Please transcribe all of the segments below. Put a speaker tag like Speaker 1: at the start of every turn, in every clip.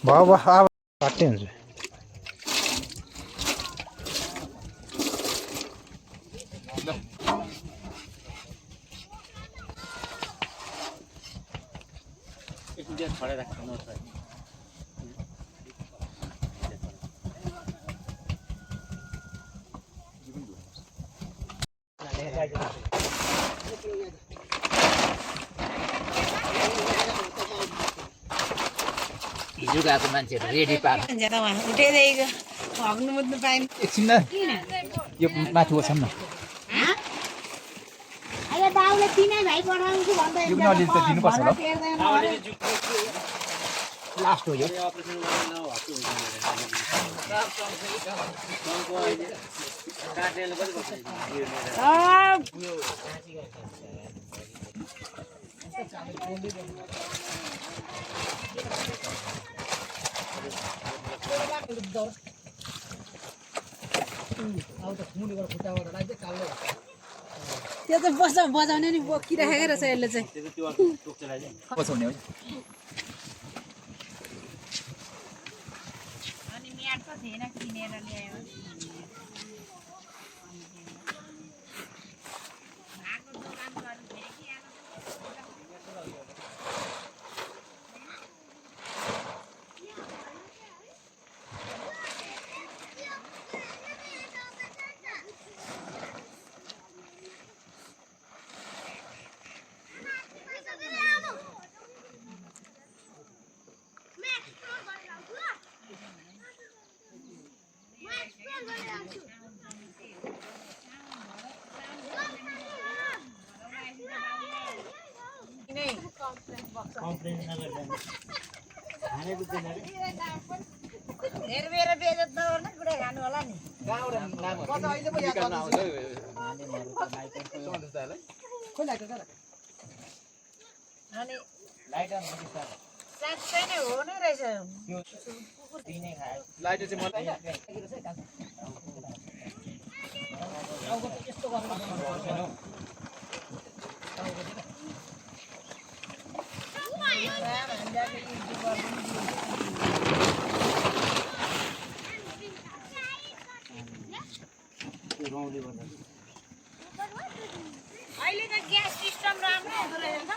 Speaker 1: बाबा अब काट्दै हुन्छ
Speaker 2: हिजो गएको मान्छेहरू रेडी पार्नु
Speaker 1: एकछिन न यो माथि ओछ्याउँ न
Speaker 3: दाउले तिनै भाइ पठाउँछु भन्दै
Speaker 1: यो पनि अलिअलि त दिनुपर्छ होला
Speaker 2: लास्ट हो यो
Speaker 3: त्यो त बजाउने नि बोकिराखेको रहेछ यसले चाहिँ
Speaker 1: पछाउने हो
Speaker 3: अनि म्याट त थिएन किनेर ल्यायो हेरबेर बेजत नगर्नु बुढा खानु होला नि अनि साँच्चै नै हो नै रहेछ
Speaker 1: लाइट चाहिँ मलाई
Speaker 3: अहिले त ग्यास सिस्टम राम्रो हुँदो रहेछ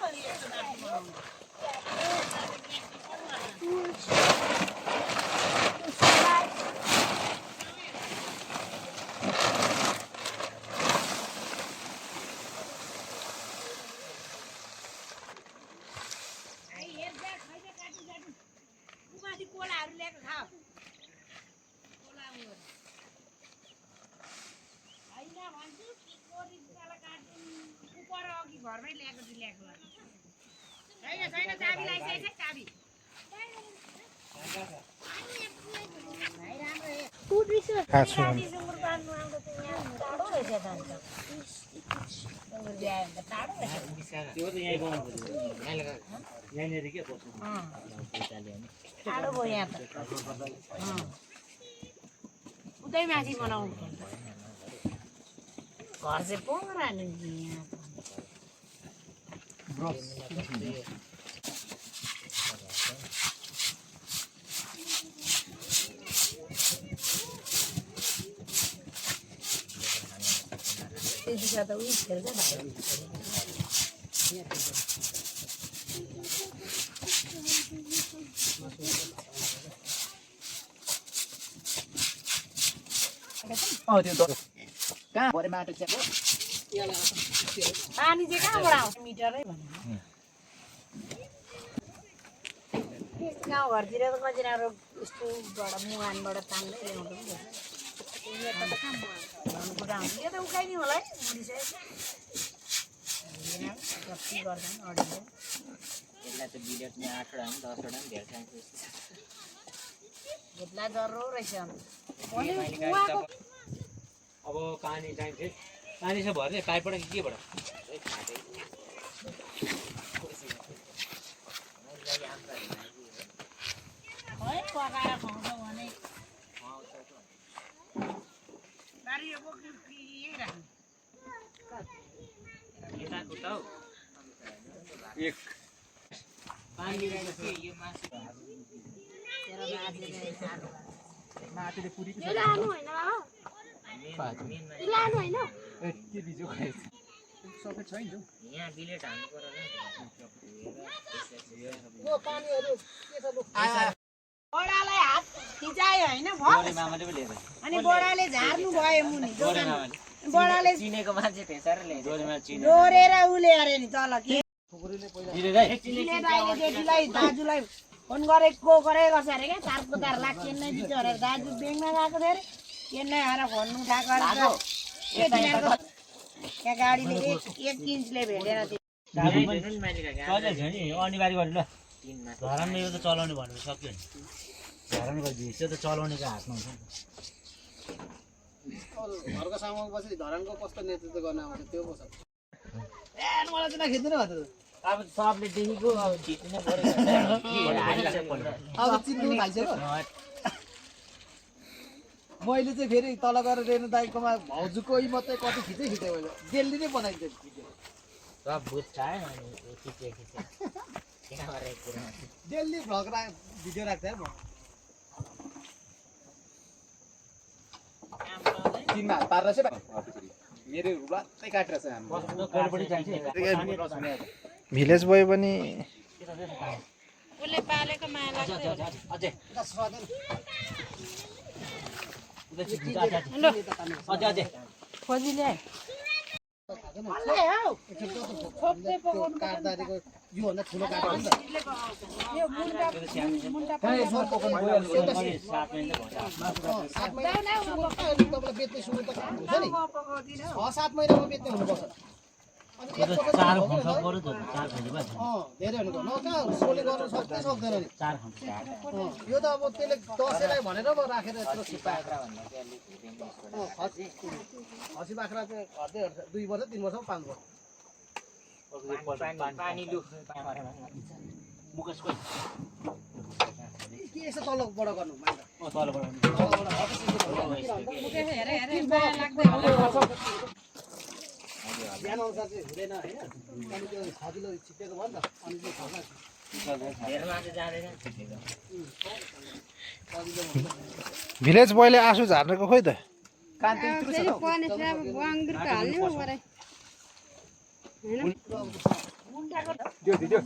Speaker 3: कोलाहरू ल्याएको खाऊ होइन भन्छु उपर अघि घरमै ल्याएको छैन चाबी लगाइसकेको छ चाबी टाढो भयो यहाँ त उतै माथि बनाउनु पर्छ घर चाहिँ पोखरा नि यहाँ त्यतिखेर त उयो खेल्छ
Speaker 2: त्यो कहाँ भरे माटो च्याको
Speaker 3: पानी चाहिँ कहाँबाट आउँछ मिटरै भन्नु गाउँघरतिर त कति राम्रो यस्तोबाट मुहानबाट तान्दै ल्याउँदो पनि रहेछ यो त उकाइदिउँ होला है मरिसक्यो जति गर्दा पनि अडिँदैन
Speaker 2: यसलाई त बिलेटमा 8वटा पनि 10वटा पनि धेर चाहिन्छ
Speaker 3: भुत्ला जरो रहेछ
Speaker 4: अब पानी चाहिन्छ पानी चाहिँ भर्ने पाइपबाट कि केबाट
Speaker 3: है पकाएर खुवाउँछ भने बारी
Speaker 2: यताको त हौ।
Speaker 1: एक
Speaker 2: पानी रहेको के यो मासु
Speaker 1: माटोले पुरीको
Speaker 3: यो लानु होइन बाबा यो लानु होइन
Speaker 1: के बिजो खाएछ सबै छैन नि
Speaker 2: यहाँ बिलेट हाल्नु पर्यो
Speaker 3: बडालाई हात खिचायो होइन भयो
Speaker 2: मामाले पो लिएर
Speaker 3: अनि बडाले झार्नु भयो मुनि बडाले
Speaker 2: चिनेको मान्छे भेचाएर ल्याएछ
Speaker 3: डोरेर उले अरे नि तल के
Speaker 2: चिने
Speaker 3: केटीलाई दाजुलाई फोन गरेको गर्छ अरे क्या तारको तार लाग चेन्नई दिन्छ अरे दाजु ब्याङ्कमा गएको थियो अरे चेन्नई आएर फोन उठाएको त्यहाँ गाडीले एक इन्चले भेटेर
Speaker 4: अनिवार्य गर्नु ल धरानमा यो त चलाउने भनेर सक्यो नि धरान गरिदिएछ त्यो त चलाउनेको हातमा हुन्छ
Speaker 5: घरको सामानको पछि धरानको कस्तो नेतृत्व गर्न आउँछ त्यो पो छ
Speaker 1: मलाई चाहिँ नखिच्दैन भयो त
Speaker 2: अब सबले देखेको अब खिच्नु पर्यो
Speaker 1: अब चिन्नु थालिसक्यो मैले चाहिँ फेरि तल गएर रेणु दाइकोमा भाउजूको मात्रै कति खिचेँ मैले दिल्ली नै बनाइदिएँ भिडियो
Speaker 2: सब बुझ्छ है खिचे
Speaker 1: दिल्ली भ्लग भिडियो राख्छ है म तिनमा हात पारेर चाहिँ मेरो लात्तै काटेर छ
Speaker 5: भिलेज बोय पनि
Speaker 3: उसले पालेको माया लाग्छ खोजी ल्याए
Speaker 5: काट्दादेखिको योभन्दा ठुलो काट्यो नि त
Speaker 3: यो मुन्टा
Speaker 5: सात महिना तपाईँलाई बेच्ने सुरु त हुन्छ नि 6-7 महिनामा बेच्ने हुनुपर्छ अनि धेरै हुनु न कहाँ सोले गर्नु सक्दै सक्दैन नि यो त अब त्यसले दसैँलाई भनेर पो राखेर यत्रो छिपाएर खसी बाख्रा चाहिँ हट्दै हट्छ 2 वर्ष 3 वर्ष 5 वर्ष
Speaker 2: पानी लु
Speaker 5: के यसो तलबाट गर्नु माइला बिहान अनुसार चाहिँ हुँदैन होइन अनि त्यो सजिलो छिपेको भयो नि त अनि त्यो घरमा
Speaker 2: धेरै मान्छे जाँदैन
Speaker 5: भिलेज बोयले आँसु झार्नेको खोइ त
Speaker 1: कान्ति इत्रु छ त्यो दियो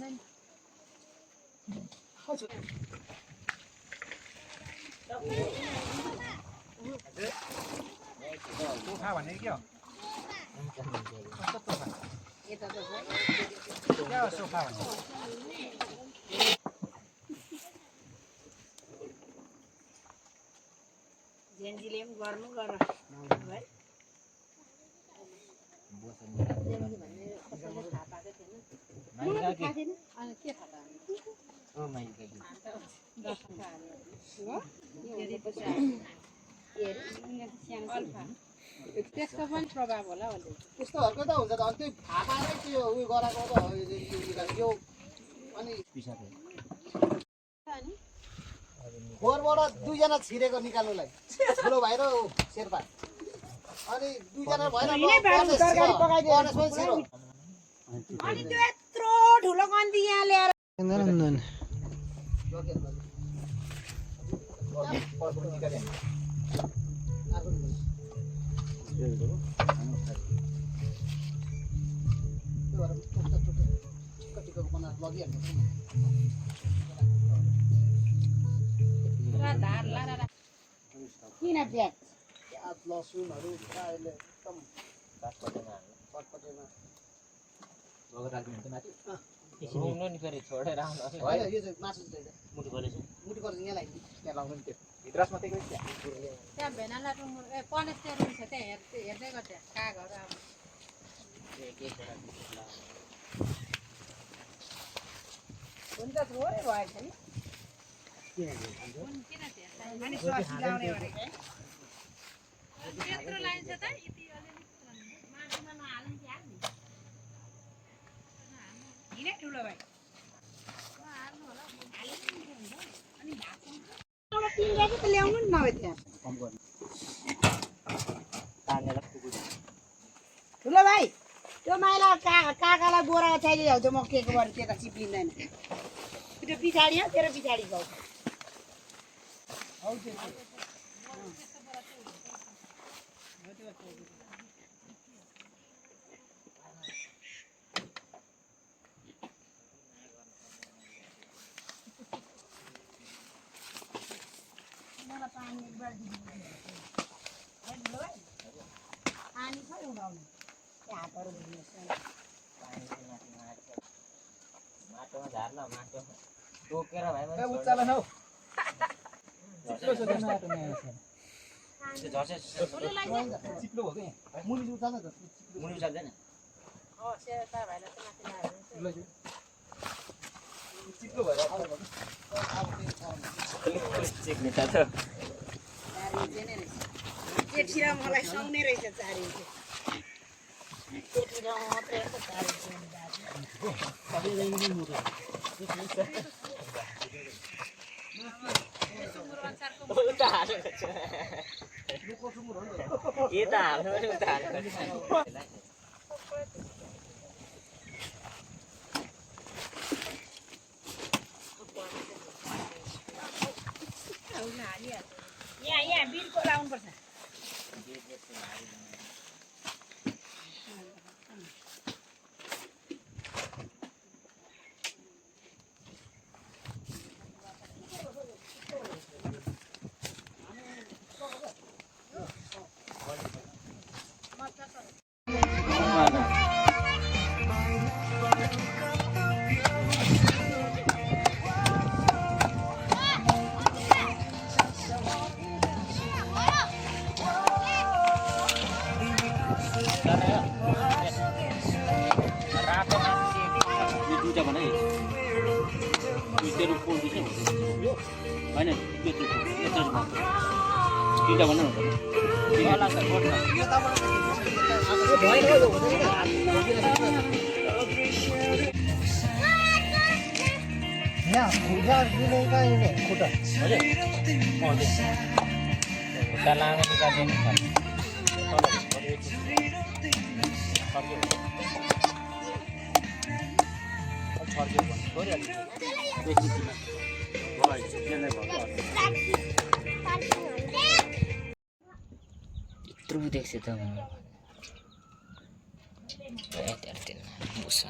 Speaker 1: सोफा भन्ने के हो क्या हो सोफा भन्ने
Speaker 3: झेन्जीले पनि गर्नु गर है त्यसको पनि प्रभाव होला
Speaker 5: त्यस्तोहरूको त हुन्छ त अनि त्यो फापारै त्यो उयो गराएको त यो अनि खोरबाट 2 जना छिरेको निकाल्नुलाई ठुलो भाइ र शेर्पा अनि 2 जना भएर
Speaker 3: अनि त्यो यत्रो ठुलो गन्ती यहाँ ल्याएर किन ब्याग
Speaker 5: लसुनहरू अहिले एकदम चटपटेमा
Speaker 2: घुम्नु नि फेरि छोडेर आउनु
Speaker 5: होइन यो चाहिँ मासु चाहिँ
Speaker 4: मुटु गरेछ
Speaker 5: मुटु गरेर यहाँ लाग्यो
Speaker 1: त्यहाँ लाउनु नि त्यो भित्रस मात्रै गयो
Speaker 3: त्यहाँ भेनाला रुम पलेस्टर रुम छ त्यहाँ हेर्दै गर्छ कागहरू अब हुन्छ थोरै भएछ नि अनि सब्जी लाउने भनेको त्यत्रो लाइन्छ त यति मासुमा नहाल्नु क्या हिँडे ठुलो भाइ अनि भात ल्याउनु नि नभए त्यहाँ
Speaker 2: तानेर कुकुर
Speaker 3: ठुलो भाइ त्यो माइला काकालाई बोरा ओछ्याइदियो त्यो म के को गरेँ त्यता चिप्लिँदैन त्यो पछाडि हो तेरो पछाडि गाउँ हौ त्यो मलाई पानी एक बार पानी खै उडाउने हातहरू
Speaker 2: माटोमा झार्न माटोमा टोकेर भए
Speaker 1: ए उचालन हौ
Speaker 2: झर्छ
Speaker 1: चिप्लो हो के मुनि उचाल्न त
Speaker 2: मुनि उचाल्दैन
Speaker 1: चिप्लो भएर
Speaker 2: चिप्ने त
Speaker 3: जेठिर मलाई सुहाउने रहेछ चारी जेठिर मात्रै चारी
Speaker 2: यता हाल्नु उता हाल्नु
Speaker 3: यहाँ बिलको लाउनुपर्छ
Speaker 5: यहाँ खुट्टा दिने कहाँ हिँड्ने खुट्टा
Speaker 2: उता लामो निकाल्दैन यत्रो देख्छ त भुसा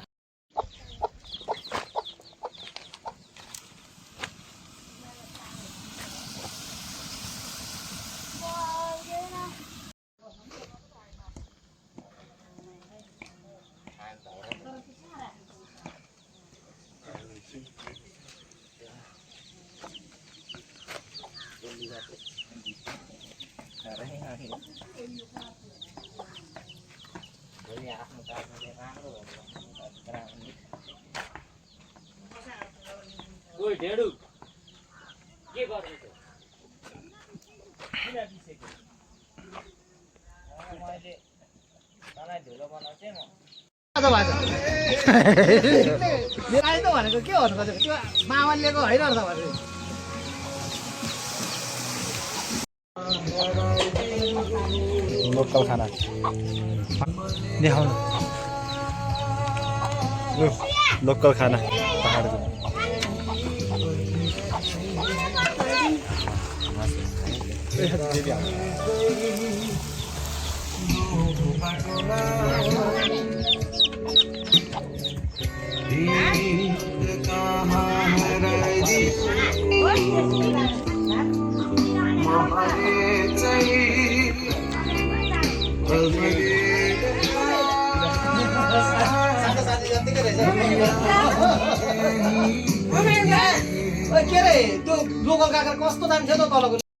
Speaker 2: ओइ ढेडु के गर्दैछ किन बिसेको मैले तँलाई धुलो बनाउँछ म
Speaker 5: मेरो त भनेको के भन्नु खोजेको त्यो मामालेको होइन त भनेको
Speaker 6: लोकल खाना देखाउनु लोकल खाना पहाडको
Speaker 5: के अरे त्यो लोकल काँक्रा कस्तो दाम थियो त तलको